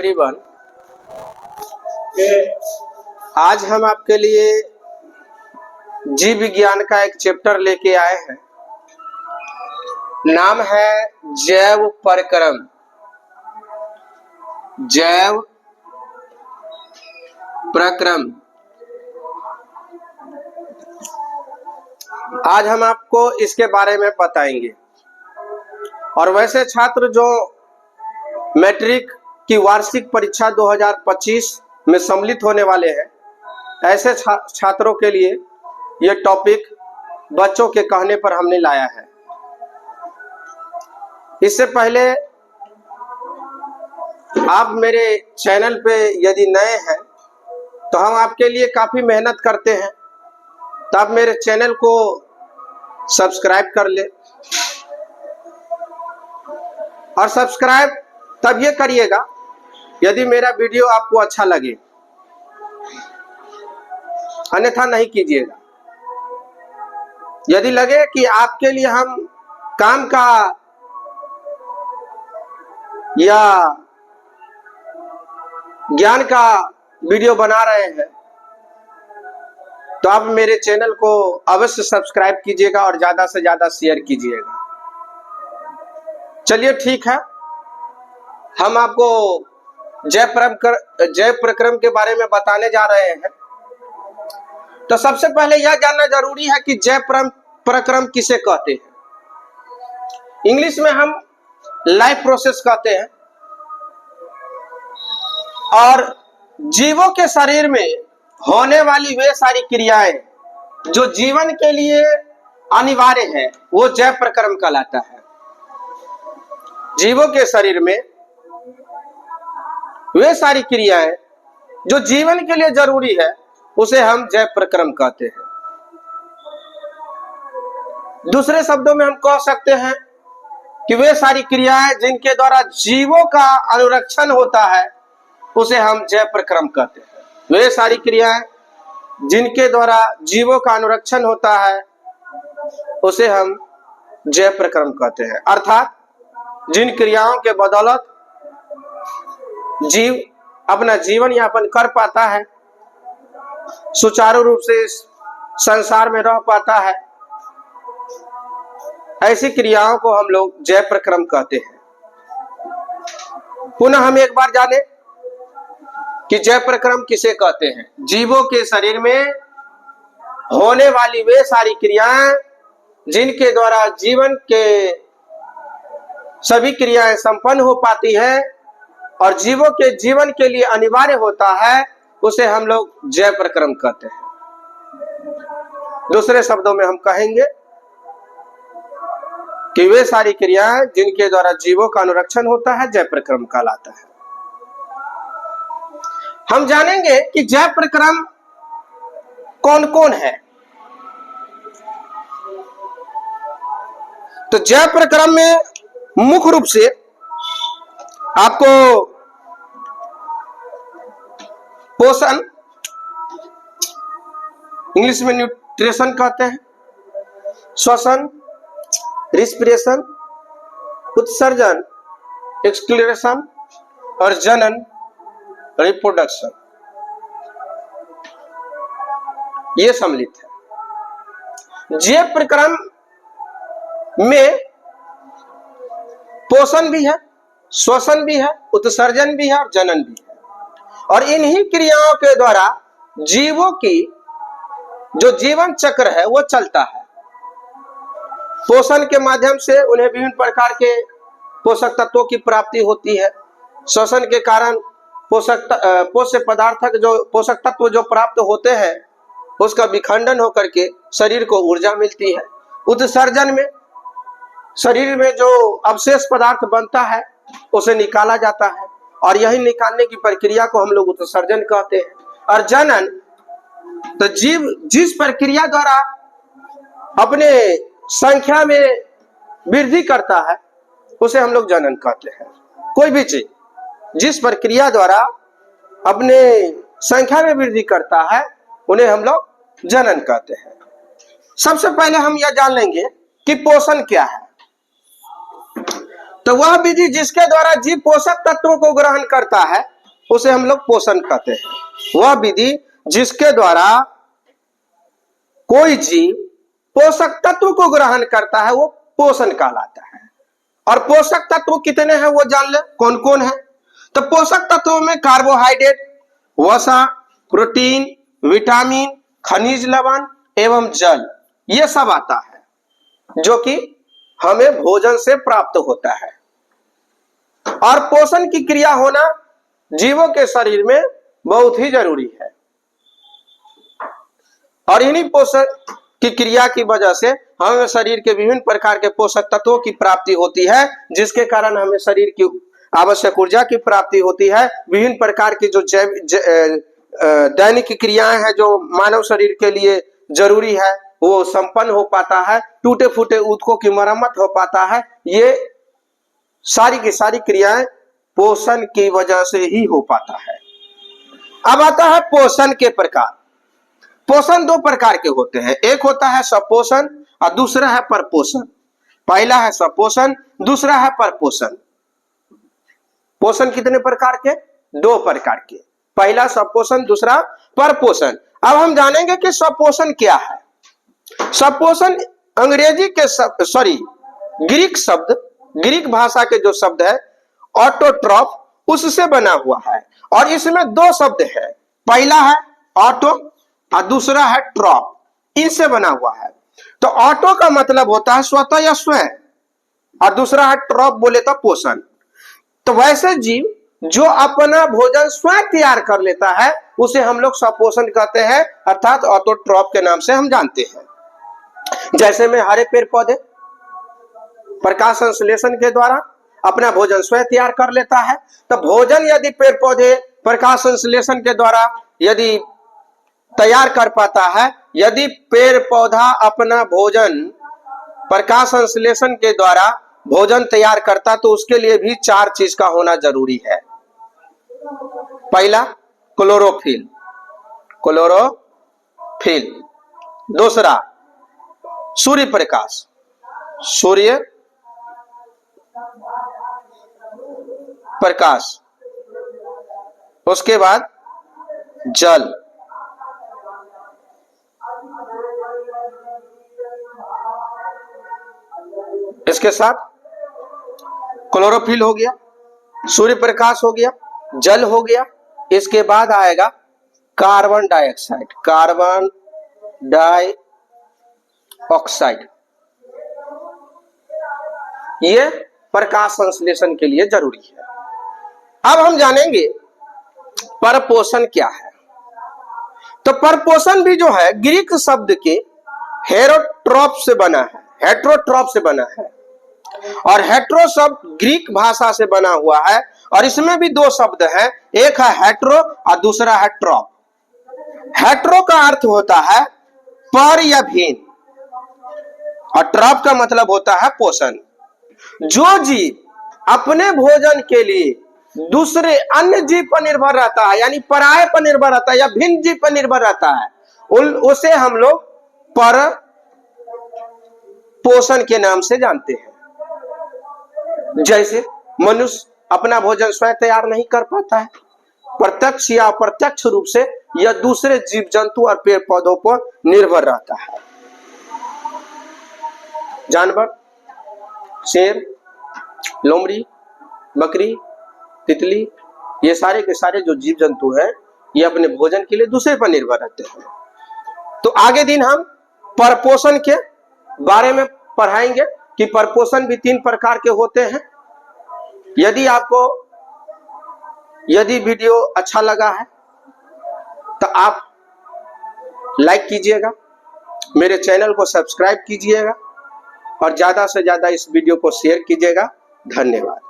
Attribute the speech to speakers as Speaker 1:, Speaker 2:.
Speaker 1: Everyone, आज हम आपके लिए जीव विज्ञान का एक चैप्टर लेके आए हैं। नाम है जैव प्रक्रम। जैव प्रक्रम। आज हम आपको इसके बारे में बताएंगे। और वैसे छात्र जो मैट्रिक की वार्षिक परीक्षा 2025 में सम्मिलित होने वाले हैं, ऐसे छात्रों के लिए ये टॉपिक बच्चों के कहने पर हमने लाया है। इससे पहले आप मेरे चैनल पे यदि नए हैं तो हम आपके लिए काफी मेहनत करते हैं, तो आप मेरे चैनल को सब्सक्राइब कर ले। और सब्सक्राइब तब ये करिएगा यदि मेरा वीडियो आपको अच्छा लगे, अन्यथा नहीं कीजिएगा। यदि लगे कि आपके लिए हम काम का या ज्ञान का वीडियो बना रहे हैं तो आप मेरे चैनल को अवश्य सब्सक्राइब कीजिएगा और ज्यादा से ज्यादा शेयर कीजिएगा। चलिए ठीक है, हम आपको जैव प्रक्रम के बारे में बताने जा रहे हैं। तो सबसे पहले यह जानना जरूरी है कि जैव प्रक्रम किसे कहते हैं। इंग्लिश में हम लाइफ प्रोसेस कहते हैं। और जीवों के शरीर में होने वाली वे सारी क्रियाएं जो जीवन के लिए अनिवार्य है, वो जैव प्रक्रम कहलाता है। जीवों के शरीर में वे सारी क्रियाएं जो जीवन के लिए जरूरी है, उसे हम जैव प्रक्रम कहते हैं। दूसरे शब्दों में हम कह सकते हैं कि वे सारी क्रियाएं जिनके द्वारा जीवों का अनुरक्षण होता है, उसे हम जैव प्रक्रम कहते हैं। वे सारी क्रियाएं जिनके द्वारा जीवों का अनुरक्षण होता है, उसे हम जैव प्रक्रम कहते हैं। अर्थात जिन क्रियाओं के बदौलत जीव अपना जीवन यापन कर पाता है, सुचारू रूप से इस संसार में रह पाता है, ऐसी क्रियाओं को हम लोग जैव प्रक्रम कहते हैं। पुनः हम एक बार जाने कि जैव प्रक्रम किसे कहते हैं। जीवों के शरीर में होने वाली वे सारी क्रियाएं जिनके द्वारा जीवन के सभी क्रियाएं संपन्न हो पाती है और जीवों के जीवन के लिए अनिवार्य होता है, उसे हम लोग जैव प्रक्रम कहते हैं। दूसरे शब्दों में हम कहेंगे कि वे सारी क्रियाएं जिनके द्वारा जीवों का अनुरक्षण होता है, जैव प्रक्रम कहलाता है। हम जानेंगे कि जैव प्रक्रम कौन कौन है। तो जैव प्रक्रम में मुख्य रूप से आपको पोषण, इंग्लिश में न्यूट्रिशन कहते हैं, श्वसन, रिस्पिरेशन, उत्सर्जन, एक्सक्लेरेशन, और जनन, रिप्रोडक्शन, ये सम्मिलित है। जैव प्रक्रम में पोषण भी है, श्वसन भी है, उत्सर्जन भी है और जनन भी है। और इन्हीं क्रियाओं के द्वारा जीवों की जो जीवन चक्र है वो चलता है। पोषण के माध्यम से उन्हें विभिन्न प्रकार के पोषक तत्वों की प्राप्ति होती है। श्वसन के कारण पोषक पदार्थ जो पोषक तत्व जो प्राप्त होते हैं, उसका विखंडन होकर के शरीर को ऊर्जा मिलती है। उत्सर्जन में शरीर में जो अवशेष पदार्थ बनता है उसे निकाला जाता है, और यही निकालने की प्रक्रिया को हम लोग उत्सर्जन कहते हैं। और जनन, तो जीव जिस प्रक्रिया द्वारा अपने संख्या में वृद्धि करता है, उसे हम लोग जनन कहते हैं। कोई भी चीज जिस प्रक्रिया द्वारा अपने संख्या में वृद्धि करता है, उन्हें हम लोग जनन कहते हैं। सबसे पहले हम यह जान लेंगे कि पोषण क्या है। तो वह विधि जिसके द्वारा जीव पोषक तत्वों को ग्रहण करता है उसे हम लोग पोषण कहते हैं। वह विधि जिसके द्वारा कोई जीव पोषक तत्व को ग्रहण करता है वो पोषण कहलाता है। और पोषक तत्व कितने हैं वो जान ले, कौन कौन है। तो पोषक तत्वों में कार्बोहाइड्रेट, वसा, प्रोटीन, विटामिन, खनिज लवण एवं जल, ये सब आता है जो कि हमें भोजन से प्राप्त होता है। और पोषण की क्रिया होना जीवों के शरीर में बहुत ही जरूरी है। और इन्हीं पोषण की क्रिया की वजह से हमें शरीर के विभिन्न प्रकार के पोषक तत्वों की प्राप्ति होती है, जिसके कारण हमें शरीर की आवश्यक ऊर्जा की प्राप्ति होती है। विभिन्न प्रकार की जो दैनिक क्रियाएं हैं जो मानव शरीर के लिए जरूरी है वो संपन्न हो पाता है। टूटे फूटे ऊतकों की मरम्मत हो पाता है। ये सारी की सारी क्रियाएं पोषण की वजह से ही हो पाता है। अब आता है पोषण के प्रकार। पोषण दो प्रकार के होते हैं, एक होता है सपोषण और दूसरा है परपोषण। पहला है सपोषण, दूसरा है परपोषण। पोषण कितने प्रकार के? दो प्रकार के, पहला सपोषण, दूसरा परपोषण। अब हम जानेंगे कि सपोषण क्या है। सपोषण अंग्रेजी के ग्रीक भाषा के जो शब्द है ऑटोट्रॉफ, उससे बना हुआ है। और इसमें दो शब्द है, पहला है ऑटो और दूसरा है ट्रॉप, इनसे बना हुआ है। तो ऑटो का मतलब होता है स्वतः या स्वयं, और दूसरा है ट्रॉप बोले तो पोषण। तो वैसे जीव जो अपना भोजन स्वयं तैयार कर लेता है उसे हम लोग सपोषण कहते हैं, अर्थात ऑटोट्रॉप के नाम से हम जानते हैं। जैसे में हरे पेड़ पौधे प्रकाश संश्लेषण के द्वारा अपना भोजन स्वयं तैयार कर लेता है। तो भोजन यदि पेड़ पौधे प्रकाश संश्लेषण के द्वारा यदि तैयार कर पाता है, यदि पेड़ पौधा अपना भोजन प्रकाश संश्लेषण के द्वारा भोजन तैयार करता तो उसके लिए भी चार चीज का होना जरूरी है। पहला क्लोरोफिल, दूसरा सूर्य प्रकाश, सूर्य प्रकाश, उसके बाद जल, इसके साथ क्लोरोफिल हो गया, सूर्य प्रकाश हो गया, जल हो गया, इसके बाद आएगा कार्बन डाइऑक्साइड, कार्बन डाइऑक्साइड। ये प्रकाश संश्लेषण के लिए जरूरी है। अब हम जानेंगे परपोषण क्या है। तो परपोषण भी जो है ग्रीक शब्द के हेटरोट्रॉप से बना है, और हेट्रो शब्द ग्रीक भाषा से बना हुआ है। और इसमें भी दो शब्द हैं, एक है हेट्रो और दूसरा है ट्रॉप। हेट्रो का अर्थ होता है पर या भिन्न, और ट्रॉप का मतलब होता है पोषण। जो जीव अपने भोजन के लिए दूसरे अन्य जीव पर निर्भर रहता है, यानी पराये पर निर्भर रहता है या भिन्न जीव पर निर्भर रहता है, उसे हम लोग पर पोषण के नाम से जानते हैं। जैसे मनुष्य अपना भोजन स्वयं तैयार नहीं कर पाता है, प्रत्यक्ष या अप्रत्यक्ष रूप से यह दूसरे जीव जंतु और पेड़ पौधों पर निर्भर रहता है। जानवर, शेर, लोमड़ी, बकरी, तितली, ये सारे के सारे जो जीव जंतु हैं ये अपने भोजन के लिए दूसरे पर निर्भर रहते हैं। तो आगे दिन हम परपोषण के बारे में पढ़ाएंगे कि परपोषण भी तीन प्रकार के होते हैं। यदि वीडियो अच्छा लगा है तो आप लाइक कीजिएगा, मेरे चैनल को सब्सक्राइब कीजिएगा और ज्यादा से ज्यादा इस वीडियो को शेयर कीजिएगा। धन्यवाद।